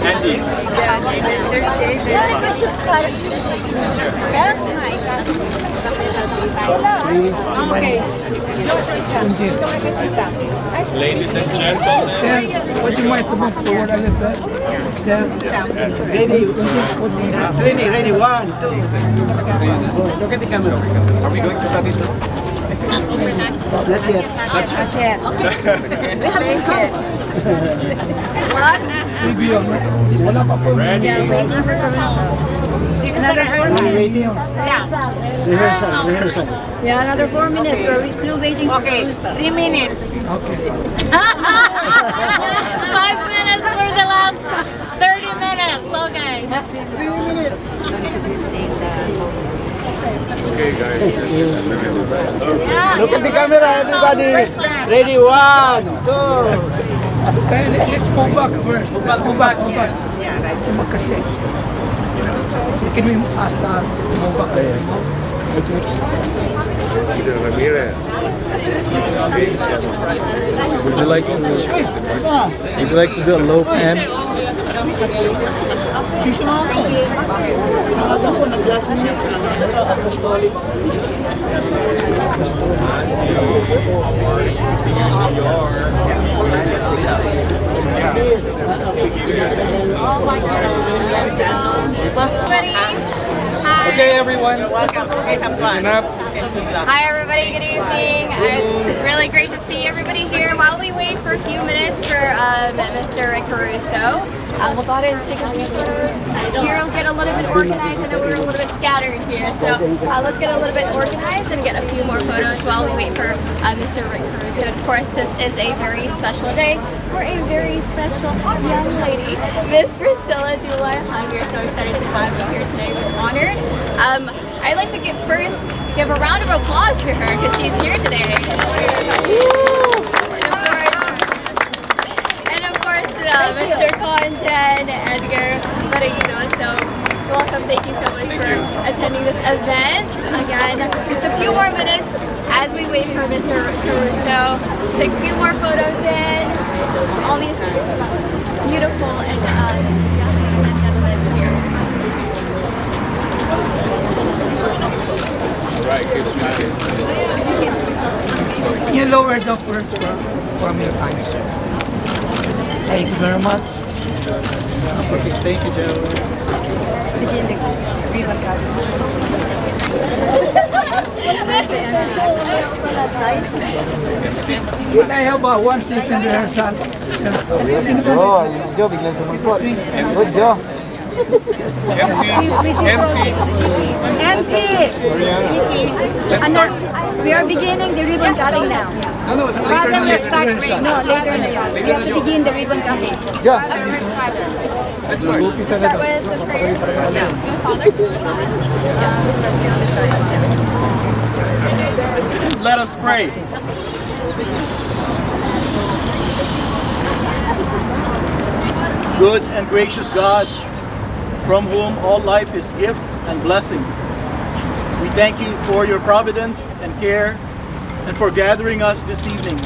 Andy. Ladies and gentlemen. Sir, would you mind to move forward a little bit? Sir, Ready? Ready? 1, 2. Look at the camera. Are we going to cut it? Not yet. Not yet. We haven't come. What? review. Wala pa po. Ready? This is another 4 minutes. Rehearsal. Yeah, another 4 minutes. We're still waiting for Okay, 3 minutes. Okay. 5 minutes for the last 30 minutes. Okay. 3 minutes. Okay, guys. Look at the camera, everybody. Ready? 1, 2. Okay, let's move back first. Move back. Kasi. Can we ask that? Move back. Mr. Ramirez. Would you like to do a low pen? Okay, everyone. Hi, everybody. Good evening. It's really great to see everybody here. While we wait for a few minutes for Mr. Rick Caruso, we'll go ahead and take a few photos. Here, we'll get a little bit organized. I know we're a little bit scattered here, so let's get a little bit organized and get a few more photos while we wait for Mr. Rick Caruso. Of course, this is a very special day for a very special young lady, Miss Priscilla Dulahan. We're so excited to have you here today. We're honored. I'd like to give a round of applause to her because she's here today. And of course, Mr. Con, Jen, Edgar, Marino. So welcome. Thank you so much for attending this event. Again, just a few more minutes as we wait for Mr. Caruso. Take a few more photos in. All these beautiful and gentlemen here. Right, good smiling. You lower the first from your time, sir. Thank you very much. Okay, thank you, Joe. Can I have one second rehearsal? Oh, Joe, biglang tumulpot. Good, Joe. MC. MC! Ano, we are beginning the ribbon cutting now. Father will start. No, later na yan. We have to begin the ribbon cutting. Joe. Let's start. Start with the prayer. Let us pray. Good and gracious God, from whom all life is gift and blessing, we thank you for your providence and care and for gathering us this evening.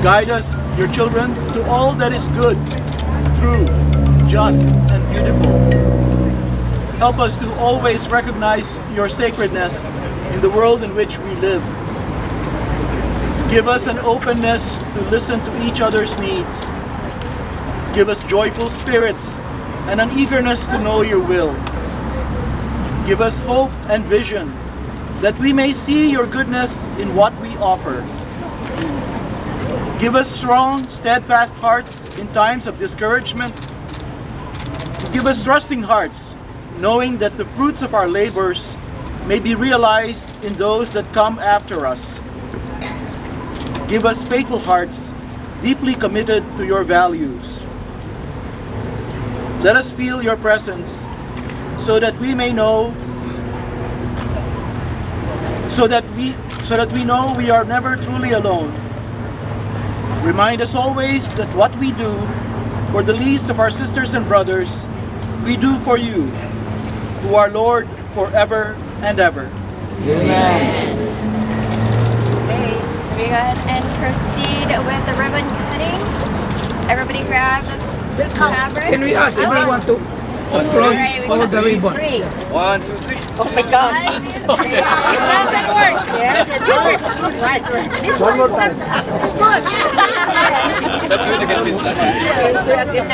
Guide us, your children, to all that is good, true, just, and beautiful. Help us to always recognize your sacredness in the world in which we live. Give us an openness to listen to each other's needs. Give us joyful spirits and an eagerness to know your will. Give us hope and vision that we may see your goodness in what we offer. Give us strong, steadfast hearts in times of discouragement. Give us trusting hearts, knowing that the fruits of our labors may be realized in those that come after us. Give us faithful hearts, deeply committed to your values. Let us feel your presence so that we may know, so that we know we are never truly alone. Remind us always that what we do for the least of our sisters and brothers, we do for you, who are Lord forever and ever. Okay, we go ahead and proceed proceed with the ribbon cutting. Everybody grab the fabric. Can we ask everyone to control all the ribbon? 1, 2, 3. Oh my God. One, two, three. It doesn't work. Yes, it does. Nice work. This one more time. Good.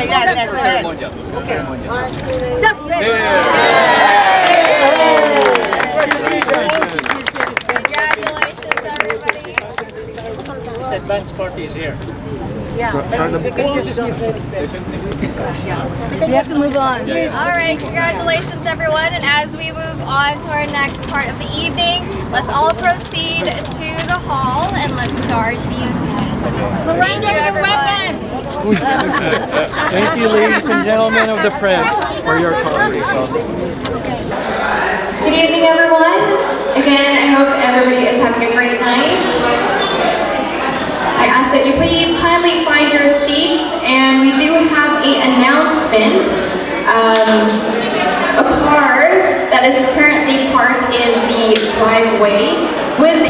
Yeah, that's it. Ceremonial. Okay. That's better. Congratulations, everybody. This advance party is here. Yeah. Try the- You have to move on. All right, congratulations, everyone. And as we move on to our next part of the evening, let's all proceed to the hall and let's start the event. Thank you, everyone. Thank you, ladies and gentlemen of the press, for your cooperation. Good evening, everyone. Again, I hope everybody is having a great night. I ask that you please kindly find your seats, and we do have an announcement. A car that is currently parked in the driveway with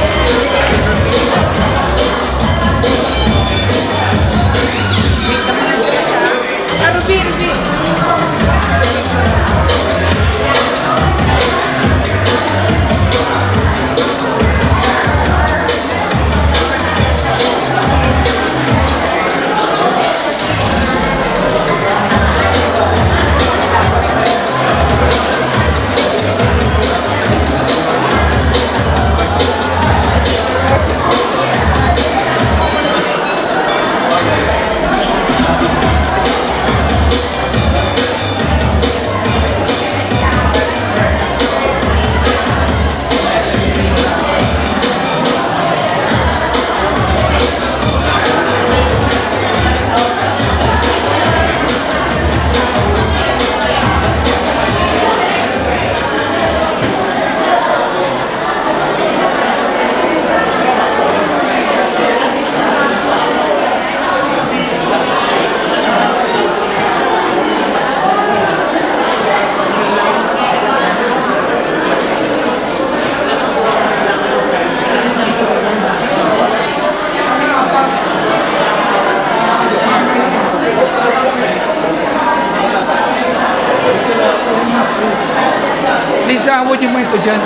Lisa, would you mind to join?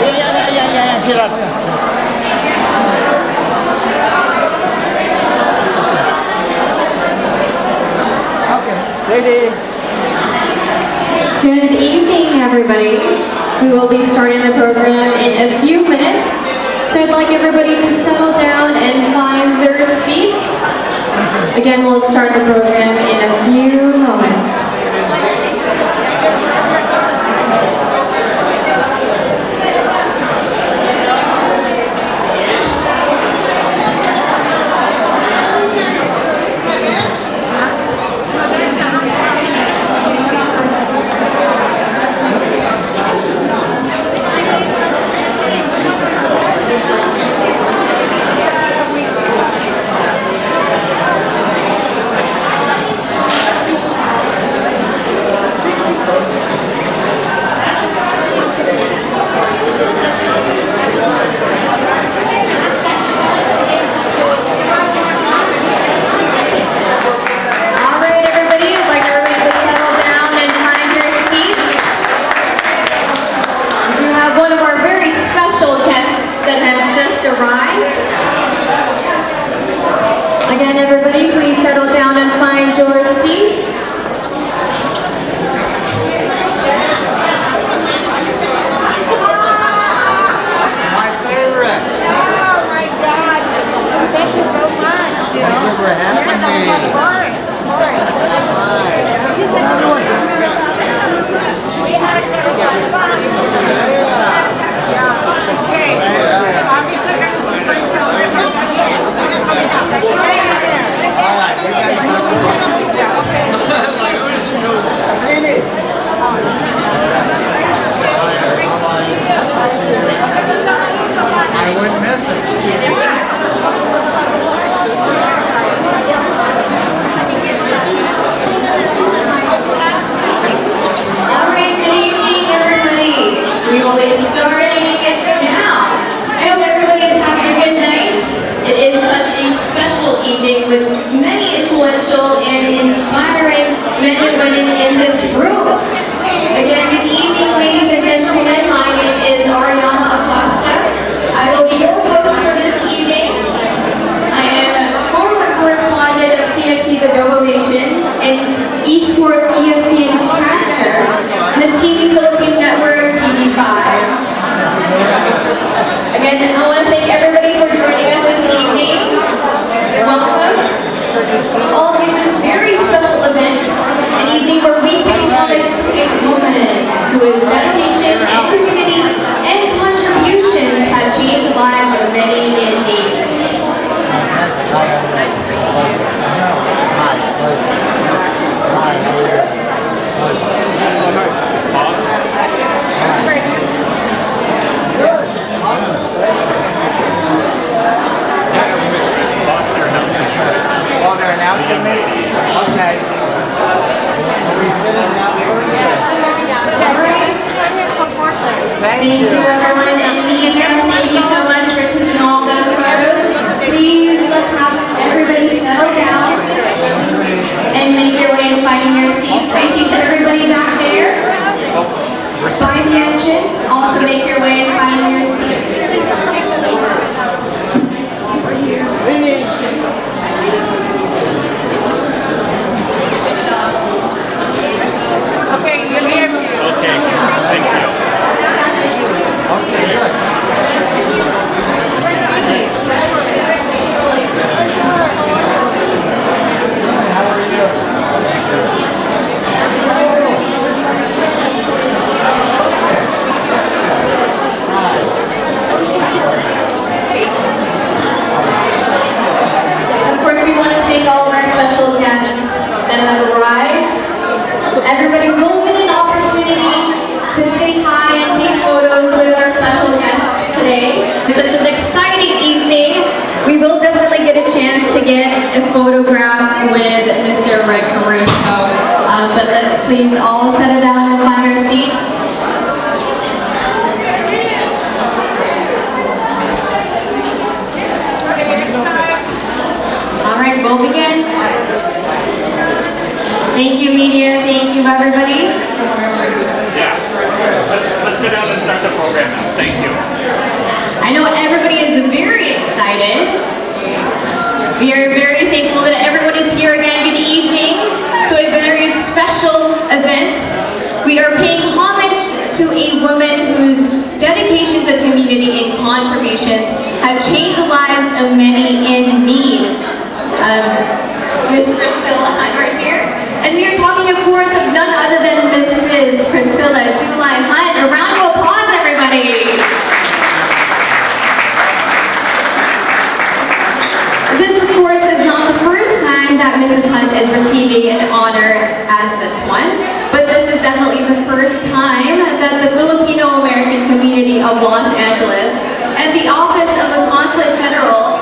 Yeah, sit up. Okay. Ready? Good evening, everybody. We will be starting the program in a few minutes, so I'd like everybody to settle down and find their seats. Again, we'll start the program in a few moments. Again, everybody, please settle down and find your seats. My favorite. Oh my God. Thank you so much. You know, for having me. Of course, of course. Okay. Mr. meeting with many influential and inspiring men and women in this room. Again, good evening, ladies and gentlemen. My name is Ariana Acosta. I will be your host for this evening. I am a former correspondent of TFC's Adobo Nation and esports ESPN caster and the TV Philippine Network TV5. Again, I want to thank everybody for joining us this evening. Welcome all of you to this very special event, an evening where we pay homage to a woman whose dedication and community and contributions have changed the lives of many in need. Oh, they're announcing me? Okay. Are we sitting down first? Thank you everyone in media. Thank you so much for taking all those photos. Please, let's have everybody settle down and make your way and finding your seats. I see everybody back there by the entrance. Also make your way and finding your seats. Okay, you're here. Okay, thank you. Okay, good. How are you? Of course, we want to thank all of our special guests that have arrived. Everybody will get an opportunity to say hi and take photos with our special guests today. It's such an exciting evening. We will definitely get a chance to get a photograph with Mr. Rick Caruso. But let's please all settle down and find our seats. All right, we'll begin. Thank you, media. Thank you, everybody. Yeah. Let's sit down and start the program now. Thank you. I know everybody is very excited. We are very thankful that everyone is here again. Good evening to a very special event. We are paying homage to a woman whose dedication to community and contributions have changed the lives of many in need. Miss Priscilla Hunt right here. And we are talking, of course, of none other than Mrs. Priscilla July Hunt. A round of applause, everybody. This, of course, is not the first time that Mrs. Hunt is receiving an honor as this one, but this is definitely the first time that the Filipino American community of Los Angeles and the Office of the Consulate General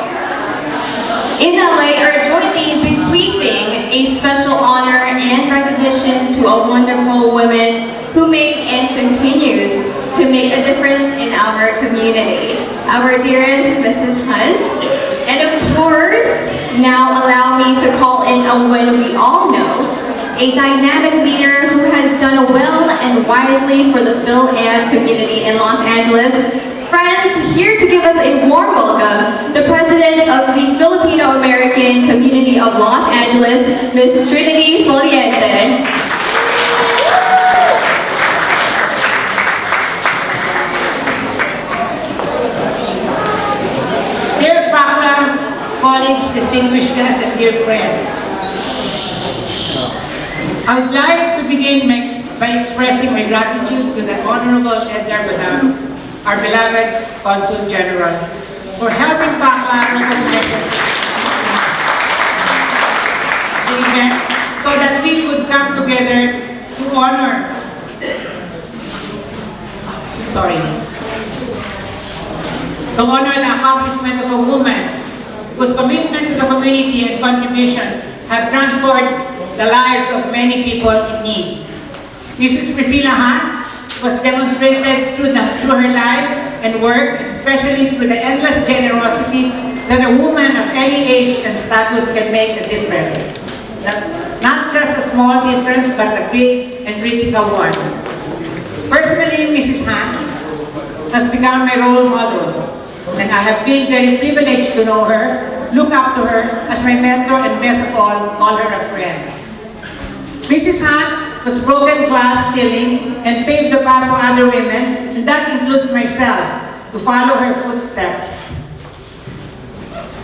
in LA are jointly bequeathing a special honor and recognition to a wonderful woman who made and continues to make a difference in our community. Our dearest Mrs. Hunt. And of course, now allow me to call in a woman we all know, a dynamic leader who has done well and wisely for the Phil-Am community in Los Angeles. Friends, here to give us a warm welcome, the president of the Filipino American community of Los Angeles, Ms. Trinity Poliente. Dear FACLA, colleagues, distinguished guests, and dear friends, I would like to begin by expressing my gratitude to the Honorable Edgar Badanos, our beloved Consul General, for helping FACLA recognize the event so that we could come together to honor the accomplishment of a woman whose commitment to the community and contribution have transformed the lives of many people in need. Mrs. Priscilla Hunt was demonstrated through her life and work, especially through the endless generosity that a woman of any age and status can make a difference. Not just a small difference, but a big and critical one. Personally, Mrs. Han has become my role model, and I have been very privileged to know her, look up to her as my mentor, and best of all, call her a friend. Mrs. Han was broken glass ceiling and paved the path to other women, and that includes myself, to follow her footsteps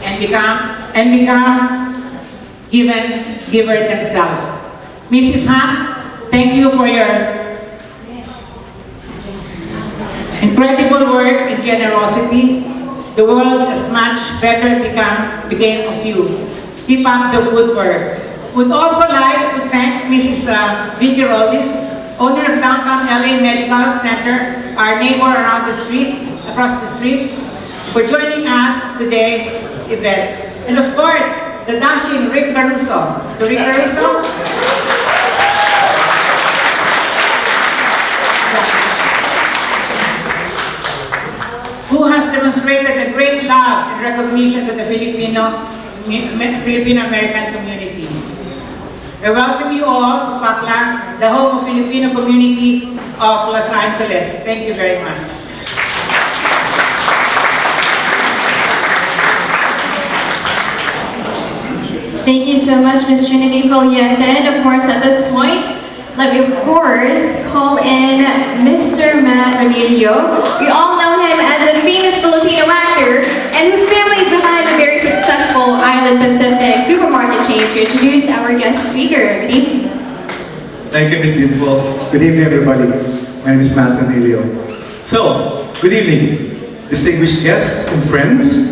and become giver themselves. Mrs. Han, thank you for your incredible work and generosity. The world is much better became of you. Keep up the good work. Would also like to thank Mrs. Vicky Rollins, owner of Downtown LA Medical Center, our neighbor across the street, for joining us today this event. And of course, the dashing Rick Caruso. Mr. Rick Caruso. Who has demonstrated a great love and recognition to the Filipino-American community. I welcome you all to FACLA, the home of Filipino community of Los Angeles. Thank you very much. Thank you so much, Ms. Trinity Valiente. And of course, at this point, let me, of course, call in Mr. Matt Emilio. We all know him as a famous Filipino actor and whose family is behind the very successful Island Pacific supermarket chain, to introduce our guest speaker. Good evening. Thank you, Ms. Beautiful. Good evening, everybody. My name is Matt Emilio. So, good evening, distinguished guests and friends.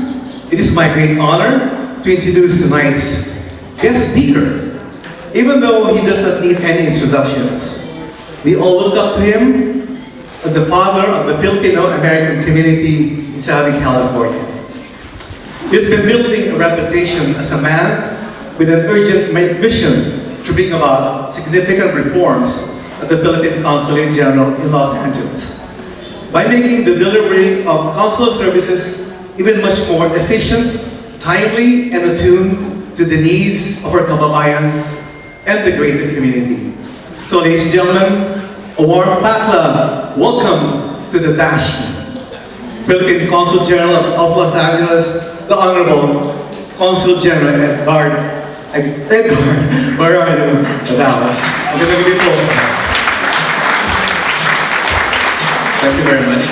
It is my great honor to introduce tonight's guest speaker. Even though he does not need any introductions, we all look up to him as the father of the Filipino-American community in Southern California. He's been building a reputation as a man with an urgent mission to bring about significant reforms at the Philippine Consulate General in Los Angeles by making the delivery of consular services even much more efficient, timely, and attuned to the needs of our kababayans and the greater community. So, ladies and gentlemen, a warm FACLA welcome to the dashing Philippine Consul General of Los Angeles, the Honorable Consul General Edgar. Where are you? Thank you very much.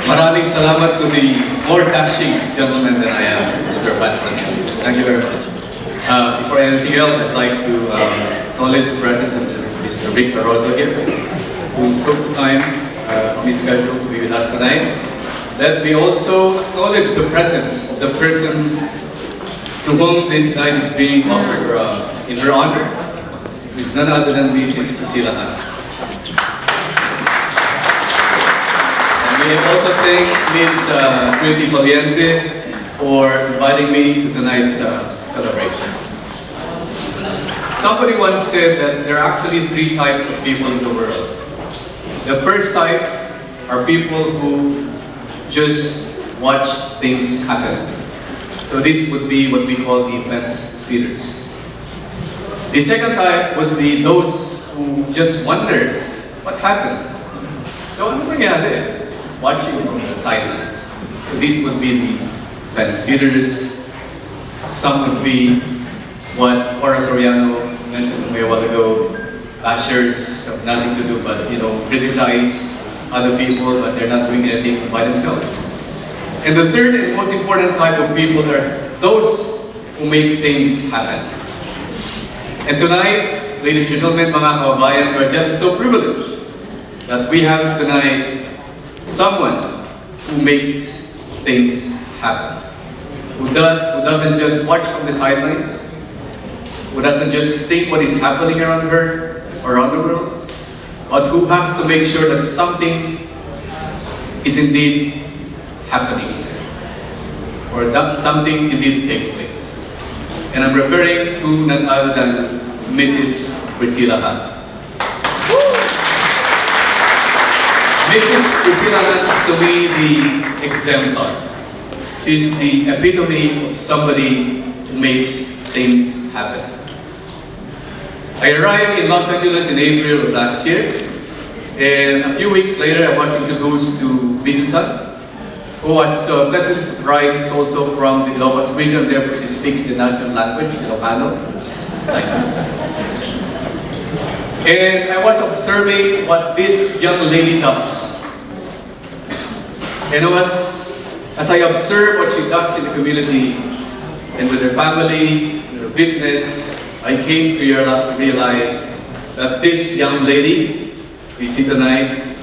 Maraming salamat to the more dashing gentleman than I am, Mr. Patron. Thank you very much. Before anything else, I'd like to acknowledge the presence of Mr. Rick Caruso here, who took time from his schedule to be with us tonight. Let me also acknowledge the presence of the person to whom this night is being offered in her honor. It's none other than Mrs. Priscilla Han. And we also thank Ms. Trinity Valiente for inviting me to tonight's celebration. Somebody once said that there are actually three types of people in the world. The first type are people who just watch things happen. So this would be what we call the fence sitters. The second type would be those who just wonder what happened. So ano nangyari? Just watching from the sidelines. So these would be the fence sitters. Some would be what Cora Soriano mentioned to me a while ago, bashers have nothing to do but, criticize other people, but they're not doing anything by themselves. And the third and most important type of people are those who make things happen. And tonight, ladies and gentlemen, mga kababayan, we're just so privileged that we have tonight someone who makes things happen. Who doesn't just watch from the sidelines, who doesn't just think what is happening around her or around the world, but who has to make sure that something is indeed happening, or that something indeed takes place. And I'm referring to none other than Mrs. Priscilla Han. Mrs. Priscilla Han is to me the exemplar. She's the epitome of somebody who makes things happen. I arrived in Los Angeles in April of last year, and a few weeks later I was introduced to Mrs. Sun, who was pleasantly surprised. Is also from the Ilocos region, therefore she speaks the national language, Ilocano. And I was observing what this young lady does. And as I observed what she does in the community and with her family, her business, I came to realize that this young lady, Visita tonight,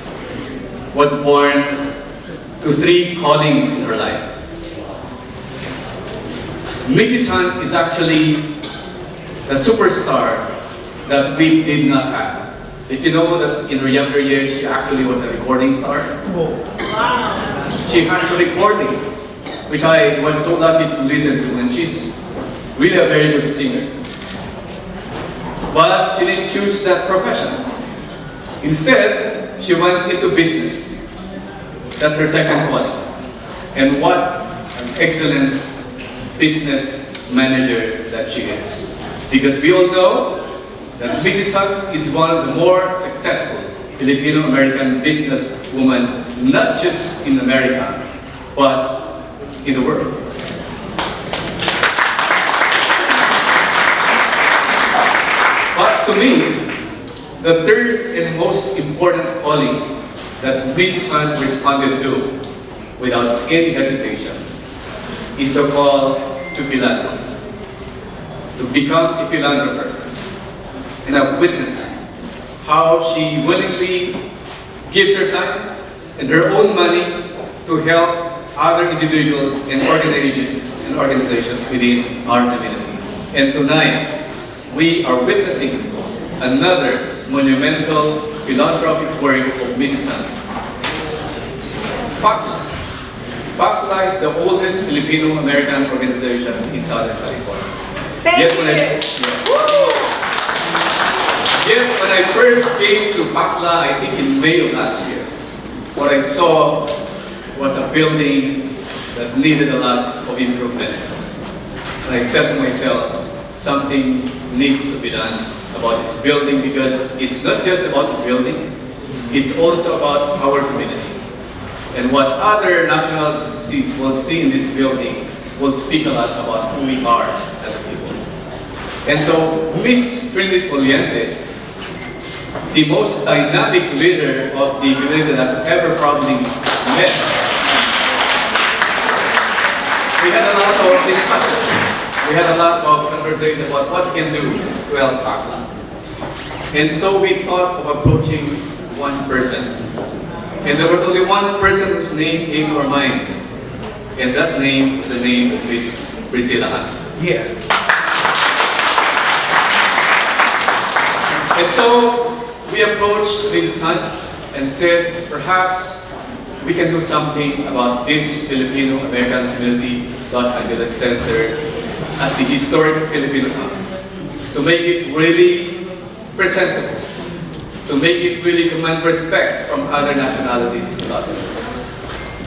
was born to 3 callings in her life. Mrs. Hunt is actually the superstar that we did not have. Did you know that in her younger years, she actually was a recording star? Wow. She has a recording, which I was so lucky to listen to, and she's really a very good singer. But she didn't choose that profession. Instead, she went into business. That's her second calling. And what an excellent business manager that she is. Because we all know that Mrs. Hunt is one of the more successful Filipino-American businesswomen, not just in America, but in the world. But to me, the third and most important calling that Mrs. Hunt responded to without any hesitation is the call to philanthropy, to become a philanthropist. And I've witnessed that, how she willingly gives her time and her own money to help other individuals and organizations within our community. And tonight, we are witnessing another monumental philanthropic work of Mrs. Hunt. FACLA. FACLA is the oldest Filipino-American organization in Southern California. Yet when I first came to FACLA, I think in May of last year, what I saw was a building that needed a lot of improvement. And I said to myself, something needs to be done about this building, because it's not just about the building, it's also about our community. And what other nationals will see in this building will speak a lot about who we are as a people. And so Miss Trinity Foliente, the most dynamic leader of the community that I've ever probably met, we had a lot of discussion. We had a lot of conversation about what we can do to help FACLA. And so we thought of approaching one person. And there was only one person whose name came to our minds. And that name was the name of Mrs. Priscilla Hunt. Yeah. And so we approached Mrs. Hunt and said, perhaps we can do something about this Filipino-American community, Los Angeles Center, at the historic Filipino town, to make it really presentable, to make it really command respect from other nationalities in Los Angeles.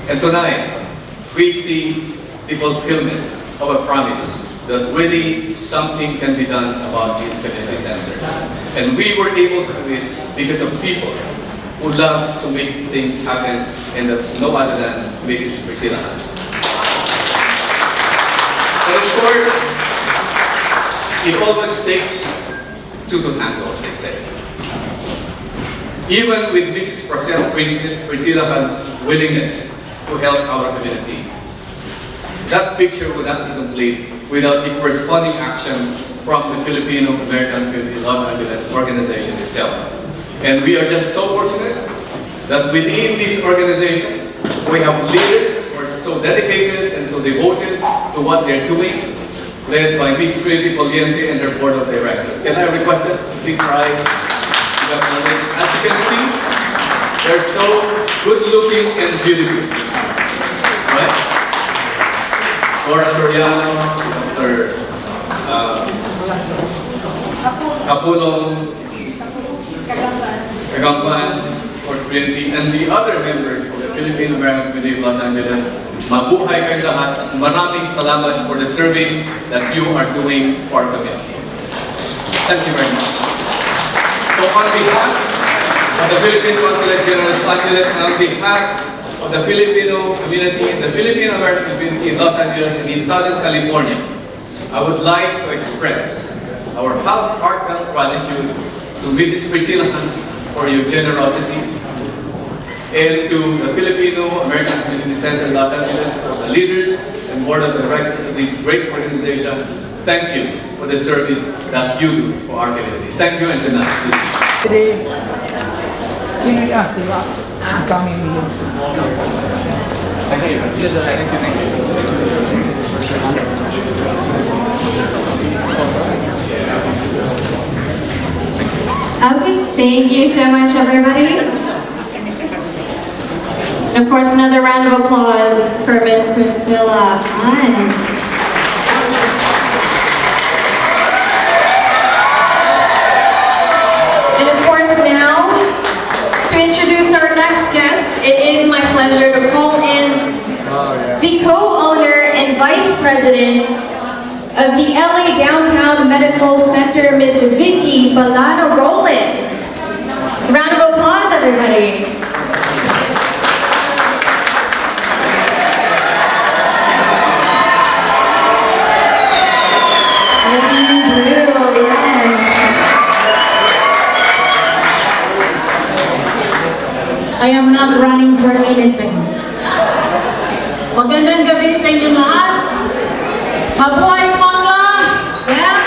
And tonight, we see the fulfillment of a promise that really something can be done about this community center. And we were able to do it because of people who love to make things happen, and that's no other than Mrs. Priscilla Hunt. But of course, it always takes 2 to tango, as they say. Even with Mrs. Priscilla Hunt's willingness to help our community, that picture would not be complete without a corresponding action from the Filipino-American Community Los Angeles organization itself. And we are just so fortunate that within this organization, we have leaders who are so dedicated and so devoted to what they're doing, led by Ms. Trinity Foliente and her board of directors. Can I request that? Please rise. As you can see, they're so good-looking and beautiful. Right? Laura Soriano, Dr. Capulong, Kagampan, or prosperity, and the other members of the Filipino American Community of Los Angeles. Mabuhay kayo lahat at maraming salamat for the service that you are doing for our community. Thank you very much. So on behalf of the Philippine Consulate General Los Angeles and on behalf of the Filipino community and the Filipino American community in Los Angeles and in Southern California, I would like to express our heartfelt gratitude to Mrs. Priscilla for your generosity, and to the Filipino American Community Center in Los Angeles, the leaders and board of directors of this great organization. Thank you for the service that you do for our community. Thank you and good night. Today, coming here. Thank you. Okay, thank you so much, everybody. And of course, another round of applause for Miss Priscilla Hunt. And of course, now, to introduce our next guest, it is my pleasure to call in the co-owner and vice president of the LA Downtown Medical Center, Miss Vicky Balano Rollins. Round of applause, everybody. I am not running for anything. Magandang gabi sa inyo lahat. Mabuhay FACLA! Yeah?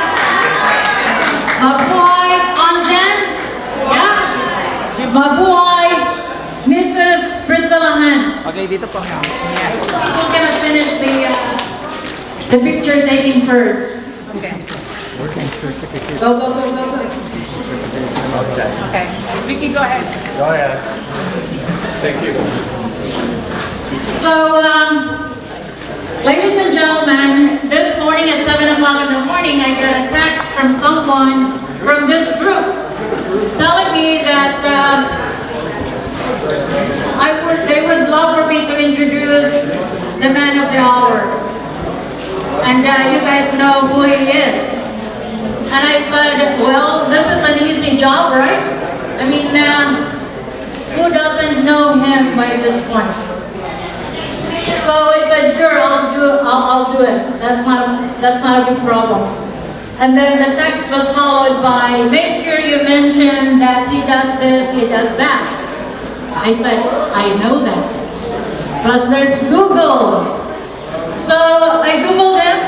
Mabuhay Anjan! Yeah? Mabuhay Mrs. Priscilla Hunt. Okay, dito po. Who's gonna finish the picture taking first? Okay. Go, go, go, go, go. Okay. Vicky, go ahead. Go ahead. Thank you. So, ladies and gentlemen, this morning at 7 o'clock in the morning, I got a text from someone from this group telling me that they would love for me to introduce the man of the hour. And you guys know who he is. And I said, well, this is an easy job, right? I mean, who doesn't know him by this point? So I said, sure, I'll do it. That's not a big problem. And then the text was followed by, make sure you mention that he does this, he does that. I said, I know that. Because there's Google. So I Googled him,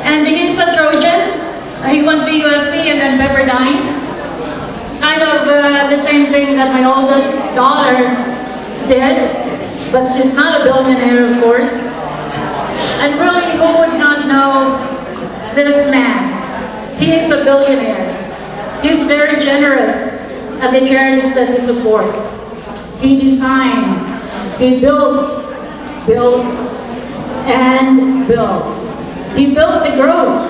and he's a Trojan. He went to USC and then Pepperdine. Kind of the same thing that my oldest daughter did, but he's not a billionaire, of course. And really, who would not know this man? He is a billionaire. He's very generous at the charities that he supports. He designs, he builds, and builds. He built the Grove.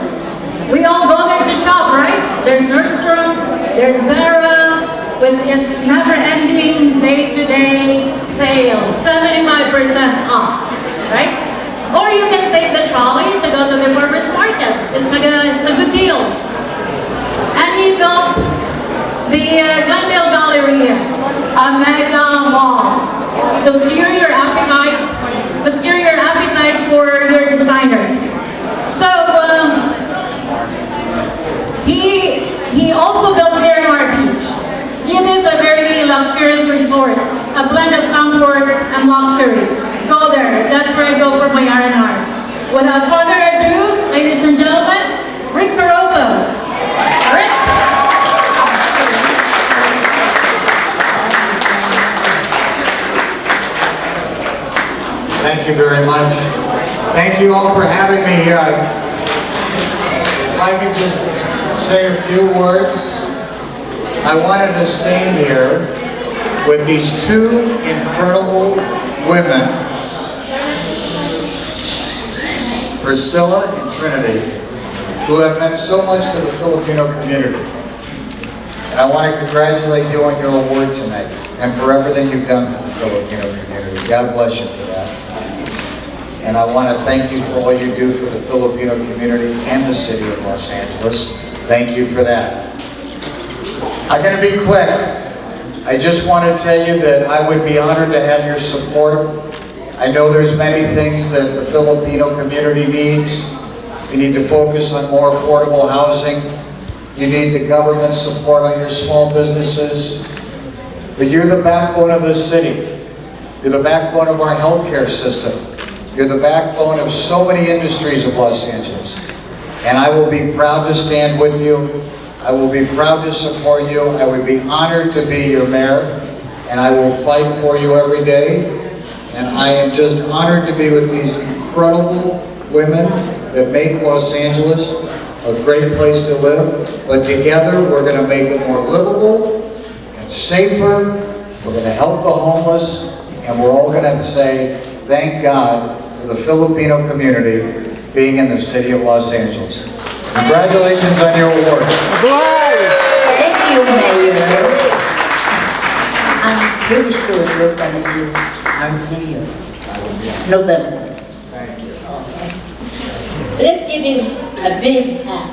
We all go there to shop, right? There's Nordstrom, there's Zara, with its never-ending day-to-day sale, 75% off, right? Or you can take the trolley to go to the farmer's market. It's a good deal. And he built the Glendale Galleria, a mega mall, to cure your appetite for your designers. So he also built Miramar Beach. It is a very luxurious resort, a blend of comfort and luxury. Go there. That's where I go for my R&R. Without further ado, ladies and gentlemen, Rick Caroso. Rick. Thank you very much. Thank you all for having me here. If I could just say a few words. I wanted to stand here with these two incredible women, Priscilla and Trinity, who have meant so much to the Filipino community. And I want to congratulate you on your award tonight and for everything you've done for the Filipino community. God bless you for that. And I want to thank you for all you do for the Filipino community and the city of Los Angeles. Thank you for that. I'm going to be quick. I just want to tell you that I would be honored to have your support. I know there's many things that the Filipino community needs. You need to focus on more affordable housing. You need the government support on your small businesses. But you're the backbone of this city. You're the backbone of our healthcare system. You're the backbone of so many industries of Los Angeles. And I will be proud to stand with you. I will be proud to support you. I would be honored to be your mayor. And I will fight for you every day. And I am just honored to be with these incredible women that make Los Angeles a great place to live. But together, we're going to make it more livable and safer. We're going to help the homeless. And we're all going to say, thank God for the Filipino community being in the city of Los Angeles. Congratulations on your award. Thank you, Mayor. I'm pretty sure you're going to do our mayor. November. Thank you. Okay. Let's give him a big hand.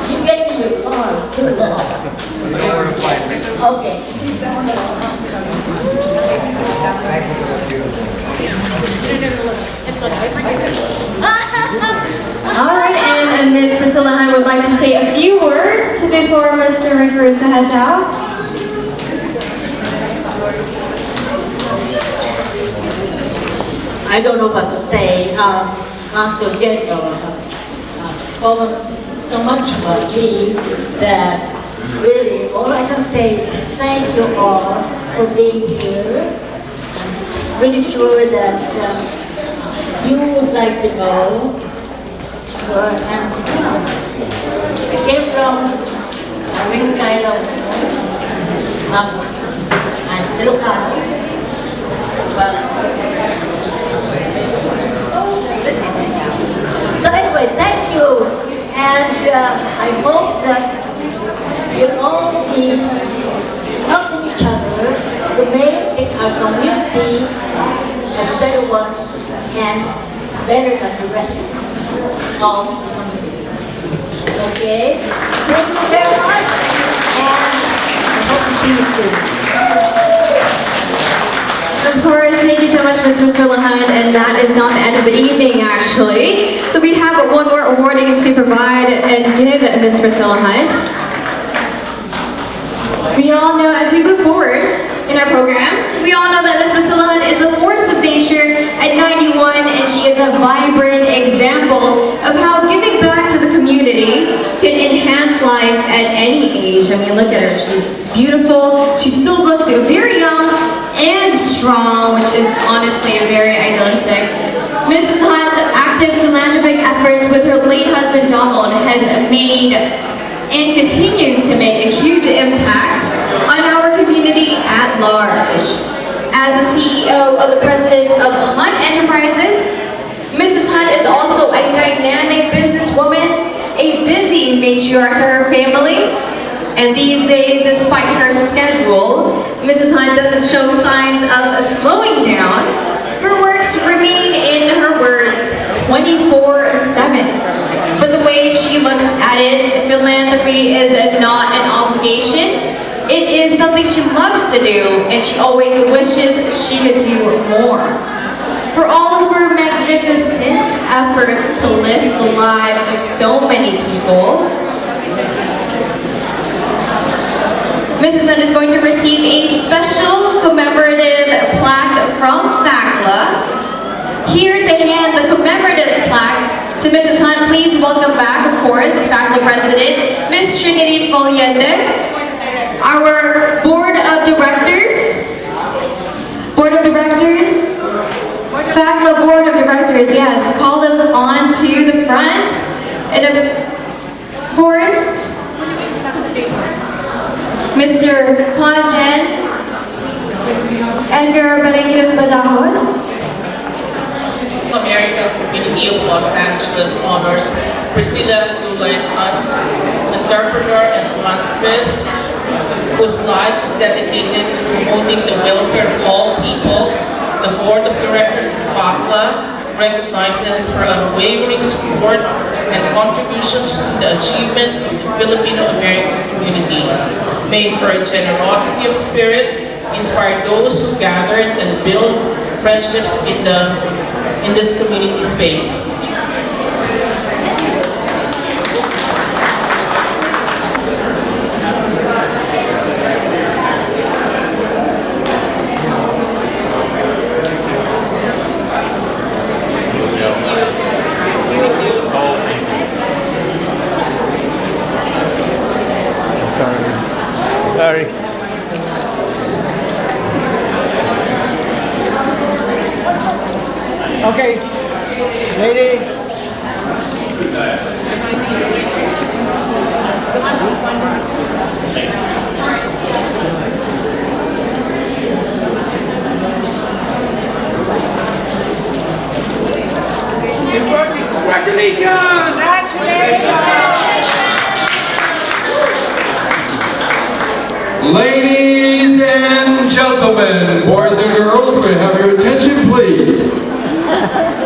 You get me your car. Okay. All right, and Ms. Priscilla Hunt would like to say a few words before Mr. Rick Russo heads out. I don't know what to say. Council General spoken so much about me that really all I can say is thank you all for being here. I'm pretty sure that you would like to know where I'm from. I came from a real kind of I'm Ilocano. So anyway, thank you, and I hope that you'll all be helping each other to make our community a better one and better than the rest of the community. Okay? Thank you very much, and I hope to see you soon. Of course, thank you so much, Ms. Priscilla Hunt, and that is not the end of the evening, actually. So we have one more awarding to provide and give Ms. Priscilla Hunt. We all know, as we move forward in our program, we all know that Ms. Priscilla Hunt is a force of nature at 91, and she is a vibrant example of how giving back to the community can enhance life at any age. I mean, look at her. She's beautiful. She still looks very young and strong, which is honestly very idealistic. Mrs. Hunt's active philanthropic efforts with her late husband Donald has made and continues to make a huge impact on our community at large. As the CEO of the president of Hunt Enterprises, Mrs. Hunt is also a dynamic businesswoman, a busy matriarch to her family, and these days, despite her schedule, Mrs. Hunt doesn't show signs of slowing down. Her works remain, in her words, 24/7. But the way she looks at it, philanthropy is not an obligation. It is something she loves to do, and she always wishes she could do more. For all of her magnificent efforts to lift the lives of so many people, Mrs. Hunt is going to receive a special commemorative plaque from FACLA. Here to hand the commemorative plaque to Mrs. Hunt, please welcome back, of course, FACLA President, Ms. Trinity Foliente, our Board of Directors, FACLA Board of Directors, yes, call them on to the front, and of course, Mr. Conjen, Edgar Barreiros Badajos, American community City of Los Angeles honors Priscilla Dulay Hunt, entrepreneur and philanthropist, whose life is dedicated to promoting the welfare of all people. The Board of Directors of FACLA recognizes her unwavering support and contributions to the achievement of the Filipino-American community. May her generosity of spirit inspire those who gathered and build friendships in this community space. Sorry. Okay, lady. Congratulations! Ladies and gentlemen, boys and girls, may I have your attention, please?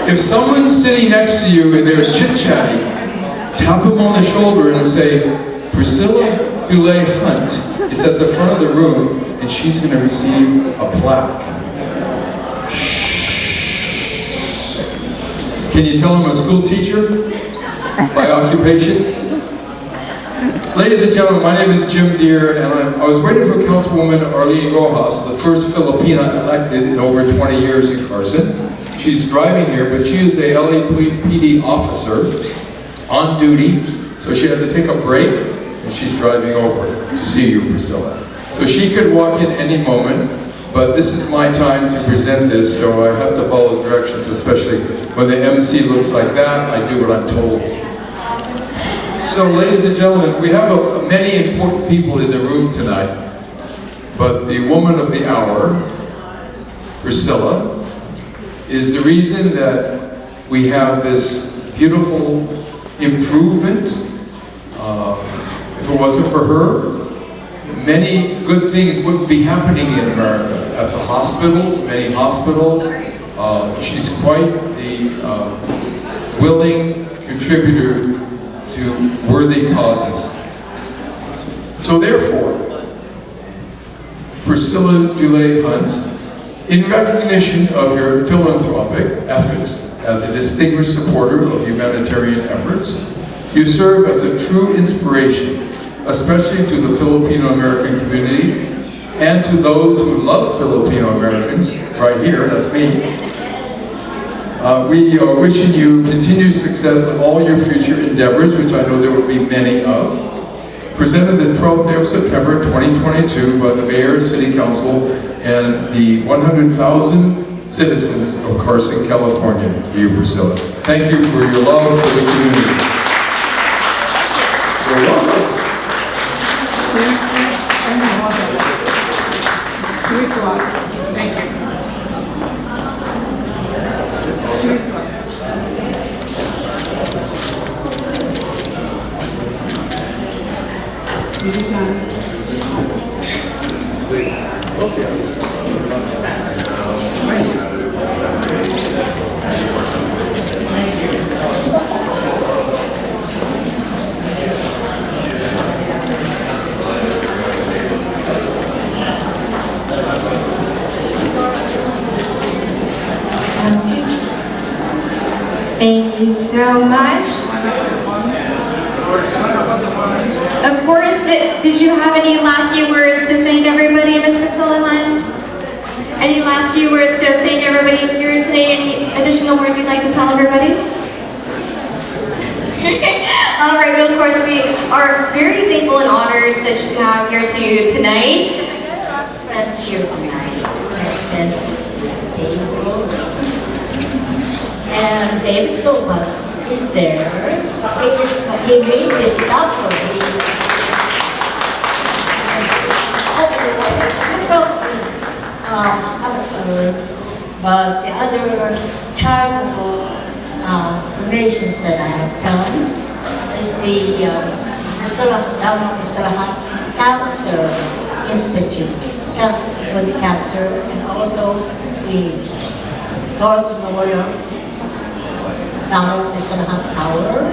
If someone's sitting next to you and they're chit-chatting, tap them on the shoulder and say, Priscilla Dulay Hunt is at the front of the room and she's going to receive a plaque. Shh. Can you tell I'm a school teacher by occupation? Ladies and gentlemen, my name is Jim Deere, and I was waiting for Councilwoman Arlene Rojas, the first Filipina elected in over 20 years in Carson. She's driving here, but she is a LAPD officer on duty, so she had to take a break, and she's driving over to see you, Priscilla. So she could walk in any moment, but this is my time to present this, so I have to follow directions, especially when the MC looks like that, I do what I'm told. So, ladies and gentlemen, we have many important people in the room tonight, but the woman of the hour, Priscilla, is the reason that we have this beautiful improvement. If it wasn't for her, many good things wouldn't be happening in America. At the hospitals, many hospitals, she's quite the willing contributor to worthy causes. So therefore, Priscilla Dulay Hunt, in recognition of your philanthropic efforts as a distinguished supporter of humanitarian efforts, you serve as a true inspiration, especially to the Filipino-American community and to those who love Filipino-Americans, right here, that's me. We are wishing you continued success in all your future endeavors, which I know there will be many of. Presented this 12th day of September 2022 by the Mayor, City Council, and the 100,000 citizens of Carson, California, to you, Priscilla. Thank you for your love for the community. You're welcome. Thank you. This is Thank you so much. Of course, did you have any last few words to thank everybody, Ms. Priscilla Hunt? Any last few words to thank everybody here today? Any additional words you'd like to tell everybody? All right, well, of course, we are very thankful and honored that you have here tonight. That's your night. And David Thomas is there. He made this stuff for me. But the other charitable donations that I have done is the Cancer Institute for the cancer, and also the Lawrence Memorial Donald Tower,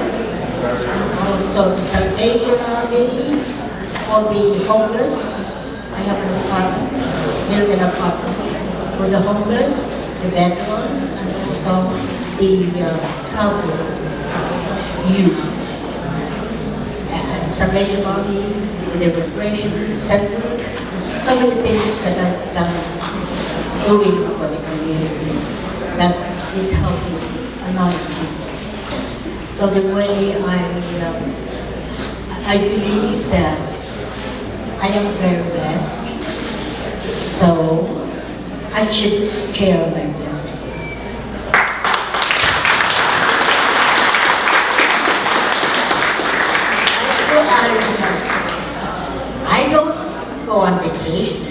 also the Salvation Army for the homeless. I have an apartment, built an apartment for the homeless, the veterans, and also the travel youth. And the Salvation Army, the Recreation Center. There's so many things that I've done doing for the community that is helping a lot of people. So the way I believe that I am very blessed, so I should share my blessings. I don't go on vacation.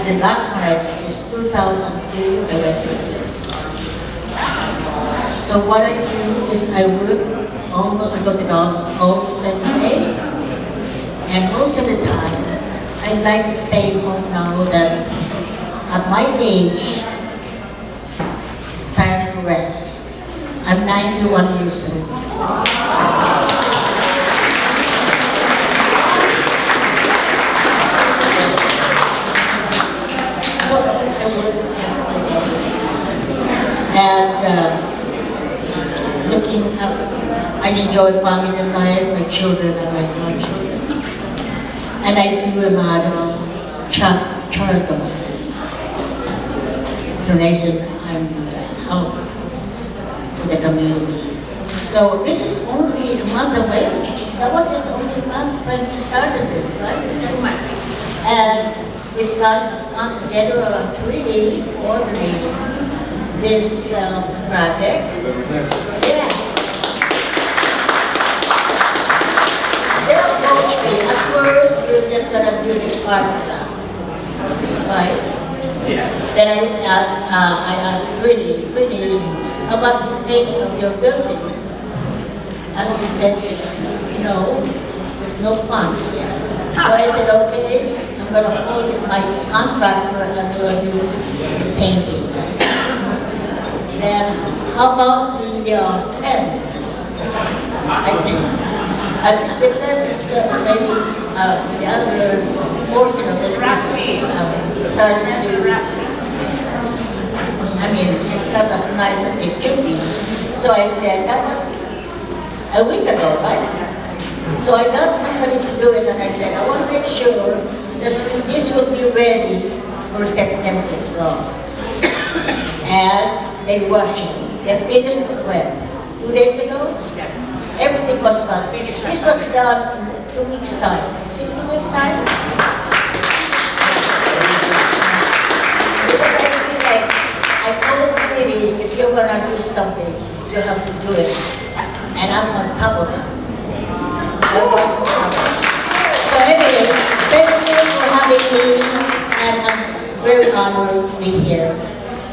The last one I did is 2002, I went to the Philippines. So what I do is I work almost, I go to the office almost every day. And most of the time, I like staying home now that at my age, it's time to rest. I'm 91 years old. And looking up, I enjoy family life, my children and my grandchildren. And I do a lot of charitable donation and help for the community. So this is only a month away. That was just only a month when we started this, right? 2 months. And we've got a Council General on Treaty coordinating this project. Yes. They approached me. At first, we were just going to do the FACLA, right? Yes. Then I asked Trini, about the painting of your building. And she said, no, there's no funds yet. So I said, okay, I'm going to hold my contractor and I'm going to do the painting. Then, how about the fence? The fence is maybe the other portion of it is starting to, I mean, it's not as nice as it should be. So I said, that was a week ago, right? So I got somebody to do it, and I said, I want to make sure this will be ready for September 12. And they rushed it. They finished it when? 2 days ago? Yes. Everything was fast. This was done in 2 weeks' time. Is it 2 weeks' time? Because I feel like, I told really, if you're going to do something, you have to do it. And I'm on top of it. I was on top of it. So anyway, thank you for having me, and I'm very honored to be here.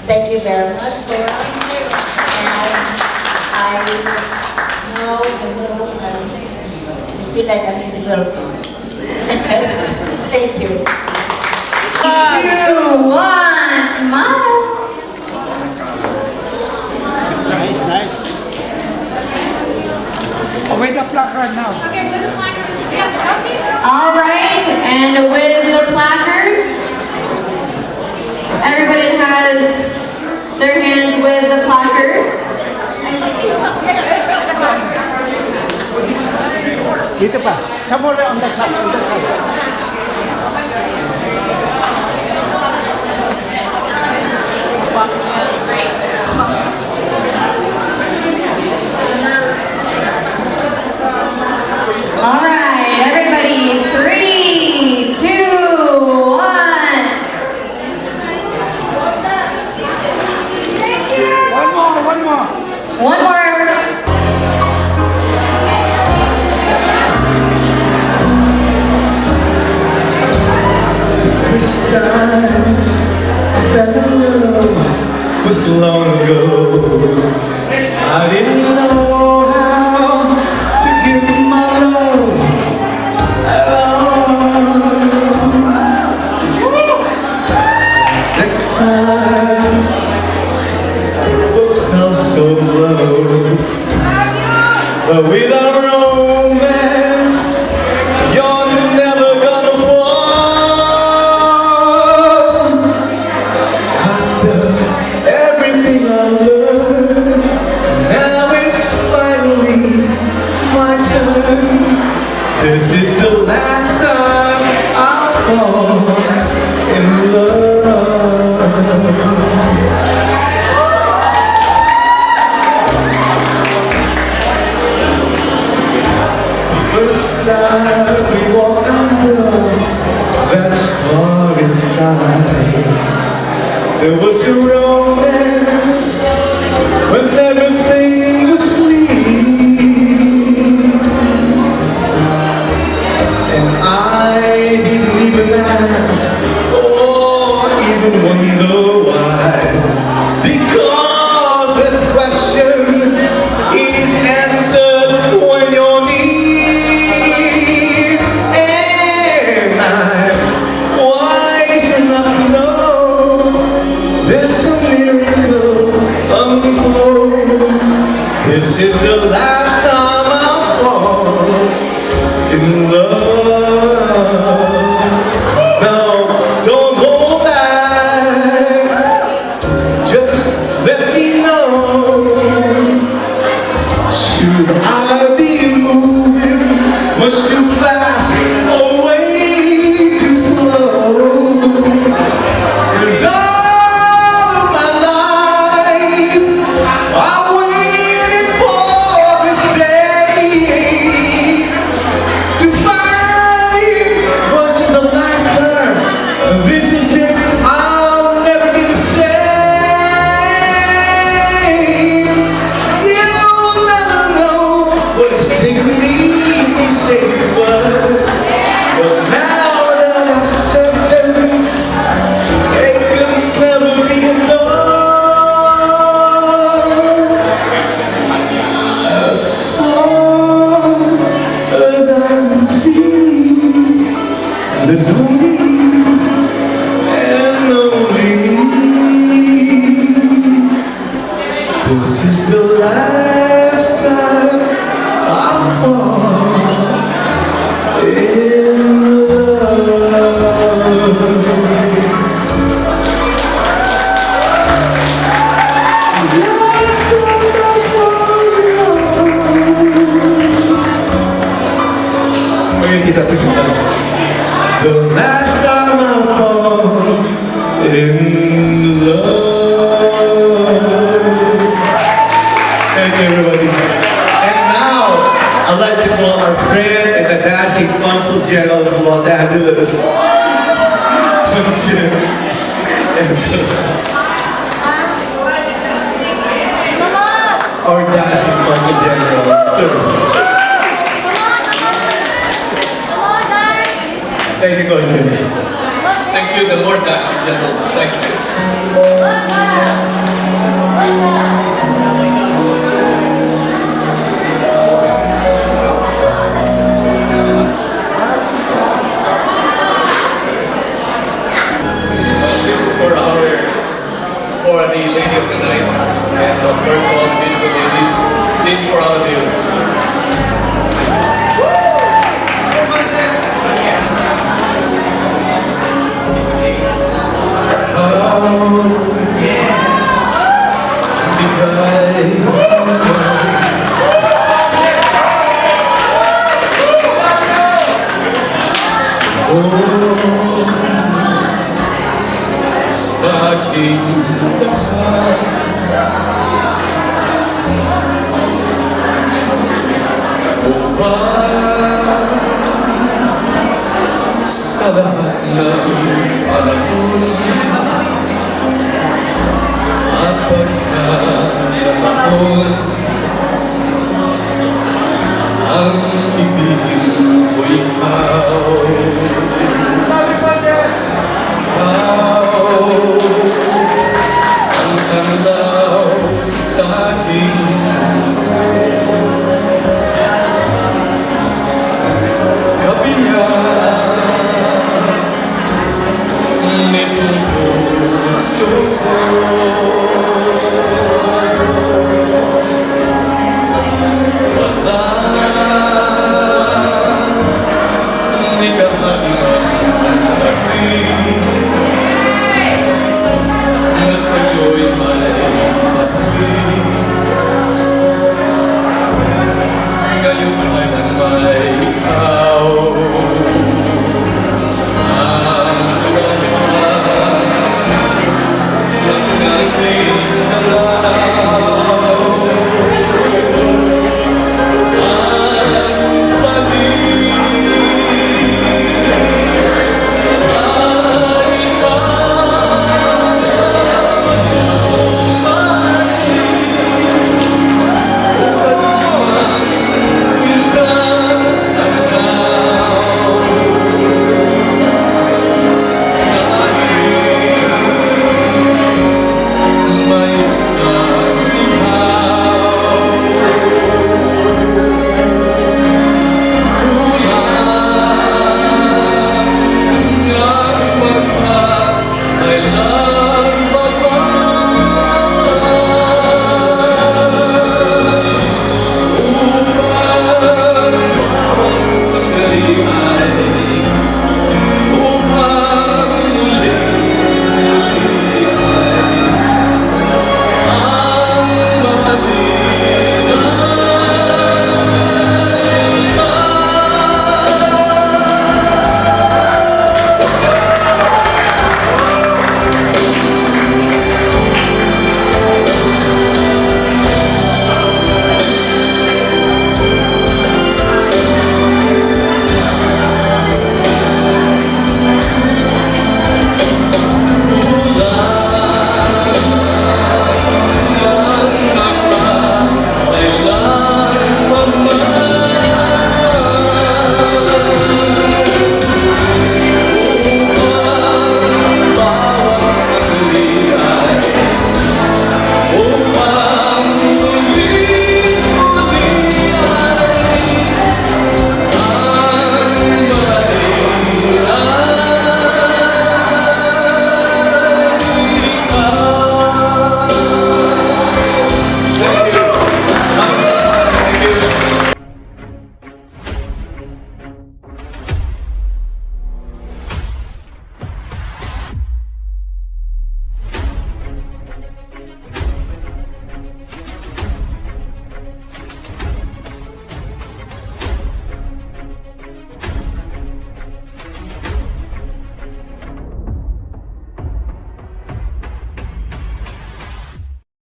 Thank you very much, Cora. And I feel like I'm in the Philippines. Thank you. 2, 1, smile. Nice. Oh, with the placard now. Okay, with the placard. All right, and with the placard, everybody has their hands with the placard. Dito pa. Somewhere on that side. On that side. All right, everybody, 3, 2, 1. Thank you. One more. One more. First time I fell in love was long ago. I didn't know how to give my love at all. Next time, both felt so close, but without romance, you're never gonna fall. After everything I learned, now it's finally my turn. This is the last time I'll fall in love. First time we walked under that starry sky, there was a romance when everything was clean, and I didn't even ask or even wonder why, because this question is answered when you're near, and I'm wise enough to know there's a miracle unfold. This is the last time I'll fall in love. Now, don't hold back, just let me know. Should I be moving much too fast or way too slow? 'Cause all of my life I've waited for this day to find what's in the lifetime. This is it, I'll never be the same. You'll never know what it's taken me to say these words, but now that I've said them, it could never be enough. As far as I can see, there's only and only me. This is the last time I'll fall in love. Oye, kita presentamos. The last time I fall in love. Thank you, everybody. And now, I'd like to call our friend and the dashing Consul General of Los Angeles, Jim, our dashing Consul General, sir. Thank you, Consul. Thank you, the Lord Dashing General. Thank you. This is for the lady of the night, and of course all the beautiful ladies. This is for all of you. Sa aking dasal,